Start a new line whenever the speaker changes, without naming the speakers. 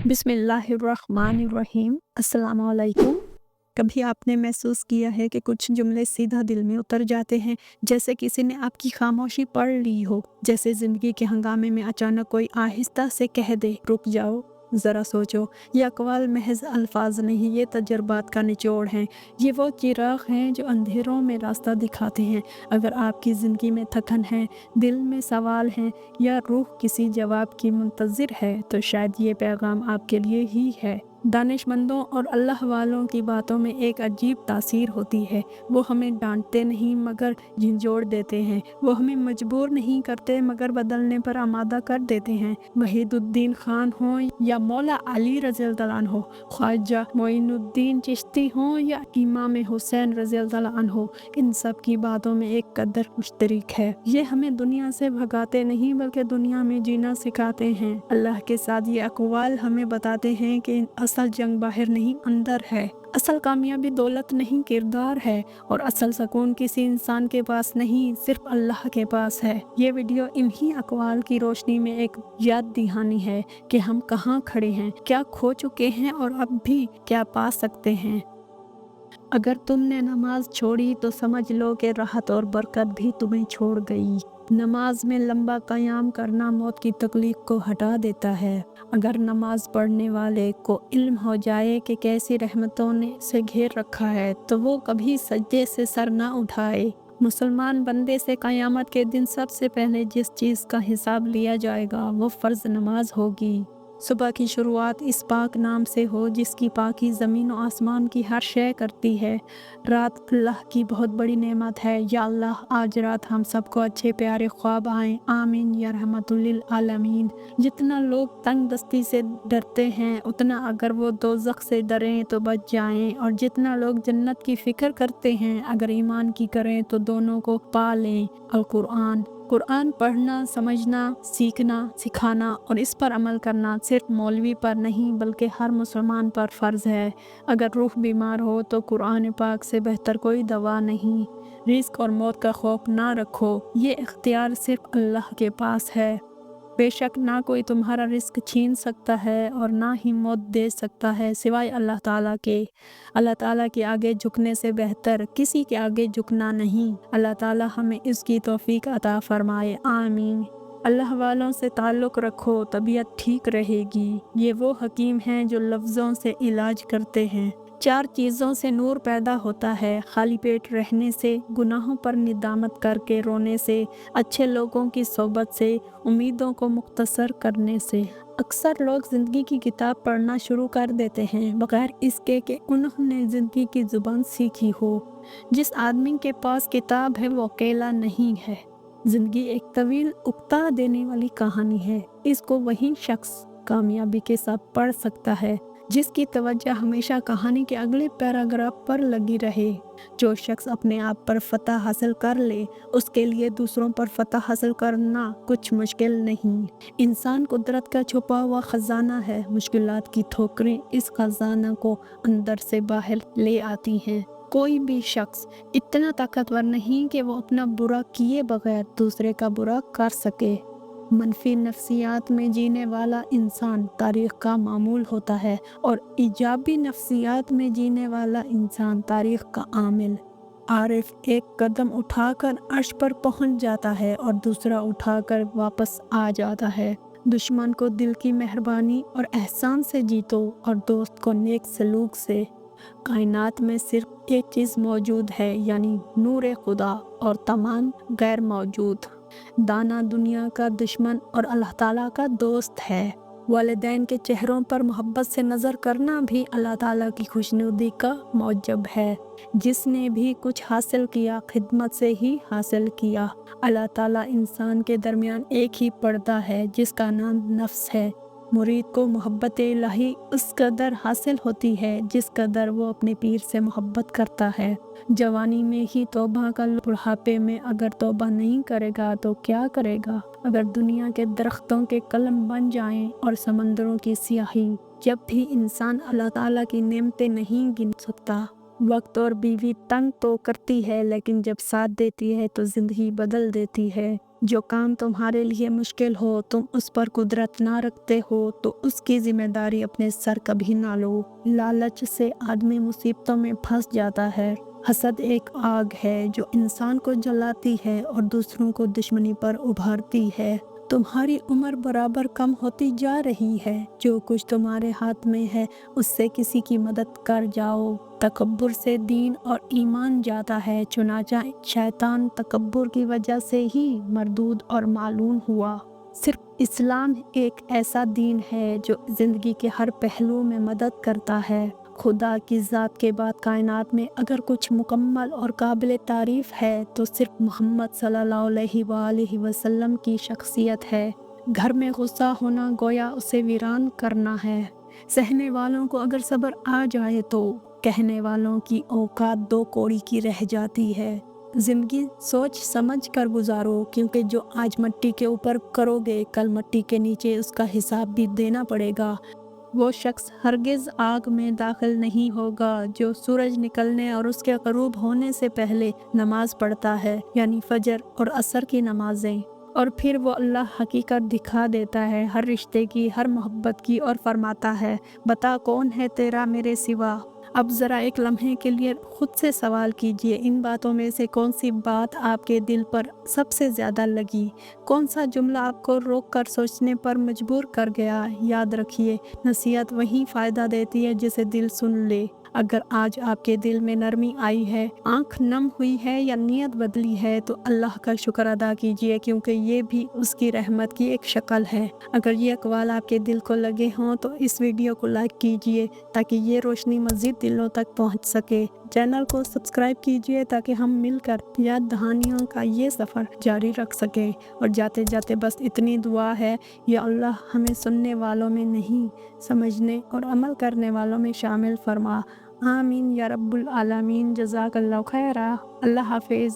बिस्मिल्लाहिर्रहमानिर्रहीम। अस्सलामु अलैकुम। कभी आपने महसूस किया है कि कुछ जुमले सीधा दिल में उतर जाते हैं, जैसे किसी ने आपकी खामोशी पढ़ ली हो, जैसे ज़िंदगी के हंगामे में अचानक कोई आहिस्ता से कह दे, रुक जाओ, ज़रा सोचो। ये अक़वाल महज अल्फाज नहीं, ये तजुर्बात का निचोड़ हैं। ये वो चिराग हैं जो अंधेरों में रास्ता दिखाते हैं। अगर आपकी ज़िंदगी में थकन है, दिल में सवाल हैं या रूह किसी जवाब की मुंतज़िर है, तो शायद ये पैगाम आपके लिए ही है। दानिशमंदों और अल्लाह वालों की बातों में एक अजीब तासीर होती है। वो हमें डांटते नहीं मगर झिंझोड़ देते हैं। वो हमें मजबूर नहीं करते मगर बदलने पर आमादा कर देते हैं। वहीदुद्दीन खान हो या मौला अली रज़ियल्लाहु अन्हु, ख्वाजा मोइनुद्दीन चिश्ती हो या इमाम हुसैन रज़ियल्लाहु अन्हु, इन सब की बातों में एक कदर मुश्तरक है। ये हमें दुनिया से भगाते नहीं बल्कि दुनिया में जीना सिखाते हैं। अल्लाह के साथ ये अक़वाल हमें बताते हैं कि असल जंग बाहर नहीं अंदर है। असल कामयाबी दौलत नहीं किरदार है, और असल सुकून किसी इंसान के पास नहीं सिर्फ अल्लाह के पास है। ये वीडियो इन्हीं अक़वाल की रोशनी में एक याद दहानी है कि हम कहाँ खड़े हैं, क्या खो चुके हैं और अब भी क्या पा सकते हैं। अगर तुमने नमाज छोड़ी तो समझ लो कि राहत और बरकत भी तुम्हें छोड़ गई। नमाज में लंबा क़याम करना मौत की तकलीफ को हटा देता है। अगर नमाज पढ़ने वाले को इल्म हो जाए कि कैसी रहमतों ने से घेर रखा है, तो वो कभी सज्जे से सर ना उठाए। मुसलमान बंदे से क़यामत के दिन सबसे पहले जिस चीज़ का हिसाब लिया जाएगा वो फ़र्ज़ नमाज होगी। सुबह की शुरुआत इस पाक नाम से हो जिसकी पाकी ज़मीन और आसमान की हर शय करती है। रात अल्लाह की बहुत बड़ी नेमत है। या अल्लाह, आज रात हम सबको अच्छे प्यारे ख्वाब आएँ, आमीन या रहमतुल लिल आलमीन। जितना लोग तंग दस्ती से डरते हैं, उतना अगर वो दोज़ख से डरें तो बच जाएं, और जितना लोग जन्नत की फ़िक्र करते हैं, अगर ईमान की करें तो दोनों को पा लें। कुरान पढ़ना, समझना, सीखना, सिखाना और इस पर अमल करना सिर्फ मौलवी पर नहीं बल्कि हर मुसलमान पर फ़र्ज़ है। अगर रूह बीमार हो तो कुरान पाक से बेहतर कोई दवा नहीं। रिस्क और मौत का खौफ ना रखो, ये इख्तियार सिर्फ अल्लाह के पास है। बेशक ना कोई तुम्हारा रिस्क छीन सकता है और ना ही मौत दे सकता है सिवाय अल्लाह ताला के। अल्लाह ताला के आगे झुकने से बेहतर किसी के आगे झुकना नहीं। अल्लाह ताला हमें इसकी तौफीक अता फरमाए, आमीन। अल्लाह वालों से ताल्लुक़ रखो, तबीयत ठीक रहेगी। ये वो हकीम हैं जो लफ्ज़ों से इलाज करते हैं। 4 चीज़ों से नूर पैदा होता है: खाली पेट रहने से, गुनाहों पर निदामत करके रोने से, अच्छे लोगों की सोबत से, उम्मीदों को मुख्तसर करने से। अक्सर लोग ज़िंदगी की किताब पढ़ना शुरू कर देते हैं बगैर इसके कि उन्होंने ज़िंदगी की ज़ुबान सीखी हो। जिस आदमी के पास किताब है वो अकेला नहीं है। ज़िंदगी एक तवील उकता देने वाली कहानी है। इसको वही शख्स कामयाबी के साथ पढ़ सकता है जिसकी तवज्जो हमेशा कहानी के अगले पैराग्राफ पर लगी रहे। जो शख्स अपने आप पर फतह हासिल कर ले, उसके लिए दूसरों पर फतह हासिल करना कुछ मुश्किल नहीं। इंसान कुदरत का छुपा हुआ ख़जाना है। मुश्किलात की ठोकरें इस ख़जाना को अंदर से बाहर ले आती हैं। कोई भी शख्स इतना ताकतवर नहीं कि वो अपना बुरा किए बगैर दूसरे का बुरा कर सके। मनफी नफ्सियात में जीने वाला इंसान तारीख़ का मामूल होता है और इजाबी नफ्सियात में जीने वाला इंसान तारीख़ का आमिल। आरिफ एक कदम उठाकर अर्श पर पहुंच जाता है और दूसरा उठाकर वापस आ जाता है। दुश्मन को दिल की मेहरबानी और एहसान से जीतो और दोस्त को नेक सलूक से। कायनात में सिर्फ एक चीज़ मौजूद है, यानी नूर खुदा, और तमाम गैर मौजूद। दाना दुनिया का दुश्मन और अल्लाह ताला का दोस्त है। वालिदैन के चेहरों पर मोहब्बत से नज़र करना भी अल्लाह ताला की खुशनुदी का मौजब है। जिसने भी कुछ हासिल किया खिदमत से ही हासिल किया। अल्लाह ताला इंसान के दरमियान एक ही पर्दा है जिसका नाम नफ्स है। मुरीद को मोहब्बत इलाही उस कदर हासिल होती है जिस कदर वो अपने पीर से मोहब्बत करता है। जवानी में ही तौबा का, बुढ़ापे में अगर तौबा नहीं करेगा तो क्या करेगा। अगर दुनिया के दरख्तों के कलम बन जाएं और समंदरों की स्याही। जब भी इंसान अल्लाह ताला की नेमतें नहीं गिन सकता। वक्त और बीवी तंग तो करती है, लेकिन जब साथ देती है तो ज़िंदगी बदल देती है। जो काम तुम्हारे लिए मुश्किल हो, तुम उस पर कुदरत ना रखते हो तो उसकी जिम्मेदारी अपने सर कभी ना लो। लालच से आदमी मुसीबतों में फंस जाता है। हसद एक आग है जो इंसान को जलाती है और दूसरों को दुश्मनी पर उभारती है। तुम्हारी उम्र बराबर कम होती जा रही है। जो कुछ तुम्हारे हाथ में है उससे किसी की मदद कर जाओ। तकब्बुर से दीन और ईमान जाता है, चुनाचा शैतान तकब्बुर की वजह से ही मरदूद और मालूम हुआ। सिर्फ इस्लाम एक ऐसा दीन है जो ज़िंदगी के हर पहलू में मदद करता है। खुदा की ज़ात के बाद कायनात में अगर कुछ मुकम्मल और काबिल तारीफ़ है तो सिर्फ मोहम्मद सल्लल्लाहु अलैहि वसल्लम की शख्सियत है। घर में गुस्सा होना गोया उसे वीरान करना है। सहने वालों को अगर सब्र आ जाए तो कहने वालों की औकात दो कौड़ी की रह जाती है। ज़िंदगी सोच समझ कर गुजारो, क्योंकि जो आज मट्टी के ऊपर करोगे कल मट्टी के नीचे उसका हिसाब भी देना पड़ेगा। वो शख्स हरगिज़ आग में दाखिल नहीं होगा जो सूरज निकलने और उसके ग़रूब होने से पहले नमाज पढ़ता है, यानी फजर और असर की नमाजें, और फिर वो अल्लाह हकीकत दिखा देता है हर रिश्ते की, हर मोहब्बत की, और फरमाता है, बता कौन है तेरा मेरे सिवा। अब ज़रा एक लम्हे के लिए खुद से सवाल कीजिए, इन बातों में से कौन सी बात आपके दिल पर सबसे ज़्यादा लगी? कौन सा जुमला आपको रोक कर सोचने पर मजबूर कर गया? याद रखिए, नसीहत वही फ़ायदा देती है जिसे दिल सुन ले। अगर आज आपके दिल में नरमी आई है, आँख नम हुई है या नीयत बदली है तो अल्लाह का शुक्र अदा कीजिए, क्योंकि ये भी उसकी रहमत की एक शक्ल है। अगर ये अक़वाल आपके दिल को लगे हों तो इस वीडियो को लाइक कीजिए ताकि ये रोशनी मज़ीद दिलों तक पहुंच सके। चैनल को सब्सक्राइब कीजिए ताकि हम मिलकर याद दहानियों का ये सफ़र जारी रख सकें। और जाते जाते बस इतनी दुआ है, या अल्लाह हमें सुनने वालों में नहीं, समझने और अमल करने वालों में शामिल फरमा। आमीन या रब्बुल आलमीन। जज़ाकल्लाहु खैरा। अल्लाह हाफिज़।